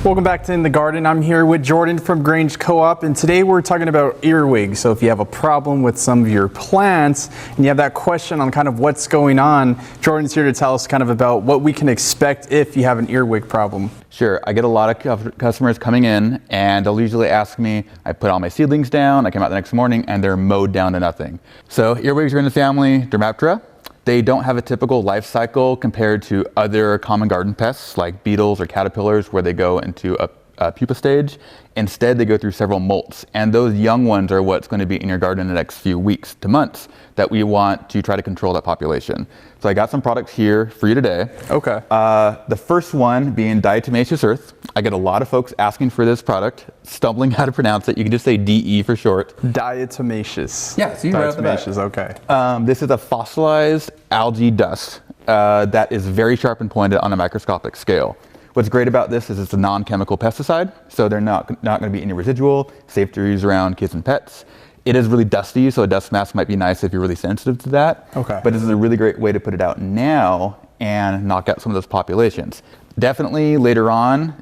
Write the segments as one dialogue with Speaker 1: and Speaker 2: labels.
Speaker 1: Welcome back to In the Garden. I'm here with Jordan from Grange Co-op, and today we're talking about earwigs. So if you have a problem with some of your plants and you have that question on kind of what's going on, Jordan's here to tell us kind of about what we can expect if you have an earwig problem.
Speaker 2: Sure. I get a lot of customers coming in and they'll usually ask me, I put all my seedlings down, I come out the next morning and they're mowed down to nothing. So earwigs are in the family Dermaptera. They don't have a typical life cycle compared to other common garden pests like beetles or caterpillars where they go into a pupa stage. Instead, they go through several molts, and those young ones are what's going to be in your garden in the next few weeks to months that we want to try to control that population. So I got some products here for you today.
Speaker 1: Okay.
Speaker 2: The first one being diatomaceous earth. I get a lot of folks asking for this product, stumbling how to pronounce it. You can just say DE for short.
Speaker 1: Diatomaceous.
Speaker 2: Yeah, so you
Speaker 1: diatomaceous, okay.
Speaker 2: This is a fossilized algae dust that is very sharp and pointed on a microscopic scale. What's great about this is it's a non-chemical pesticide, so they're not going to be any residual, safe to use around kids and pets. It is really dusty, so a dust mask might be nice if you're really sensitive to that.
Speaker 1: Okay.
Speaker 2: But this is a really great way to put it out now and knock out some of those populations. Definitely later on,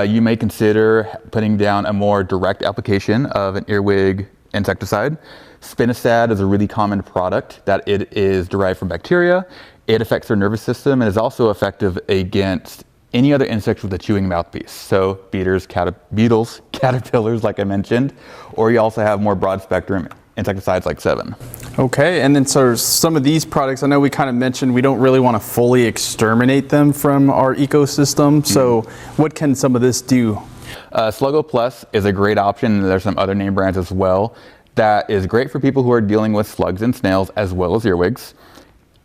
Speaker 2: you may consider putting down a more direct application of an earwig insecticide. Spinosad is a really common product that it is derived from bacteria. It affects their nervous system and is also effective against any other insects with a chewing mouthpiece. So beetles, caterpillars, like I mentioned, or you also have more broad spectrum insecticides like 7.
Speaker 1: Okay, and then so some of these products, I know we kind of mentioned we don't really want to fully exterminate them from our ecosystem. So what can some of this do?
Speaker 2: Sluggo Plus is a great option. There's some other name brands as well. That is great for people who are dealing with slugs and snails as well as earwigs.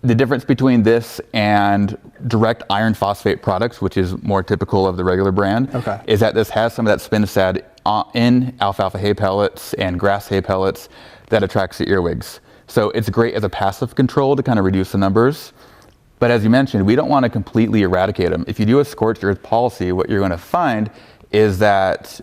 Speaker 2: The difference between this and direct iron phosphate products, which is more typical of the regular brand, is that this has some of that spinosad in alfalfa hay pellets and grass hay pellets that attracts the earwigs. So it's great as a passive control to kind of reduce the numbers. But as you mentioned, we don't want to completely eradicate them. If you do a scorched earth policy, what you're going to find is that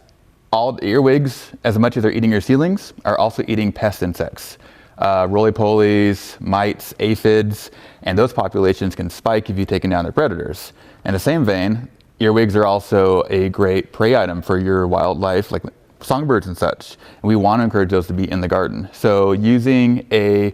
Speaker 2: all the earwigs, as much as they're eating your seedlings, are also eating pest insects. Roly-polies, mites, aphids, and those populations can spike if you've taken down their predators. In the same vein, earwigs are also a great prey item for your wildlife, like songbirds and such. And we want to encourage those to be in the garden. So using a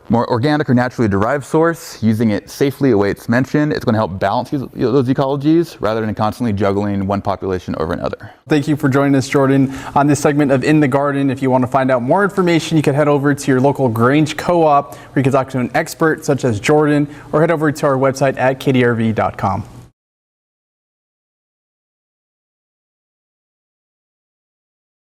Speaker 2: more organic or naturally derived source, using it safely the way it's mentioned, it's going to help balance those ecologies rather than constantly juggling one population over another.
Speaker 1: Thank you for joining us, Jordan, on this segment of In the Garden. If you want to find out more information, you can head over to your local Grange Co-op, where you can talk to an expert such as Jordan, or head over to our website at KDRV.com.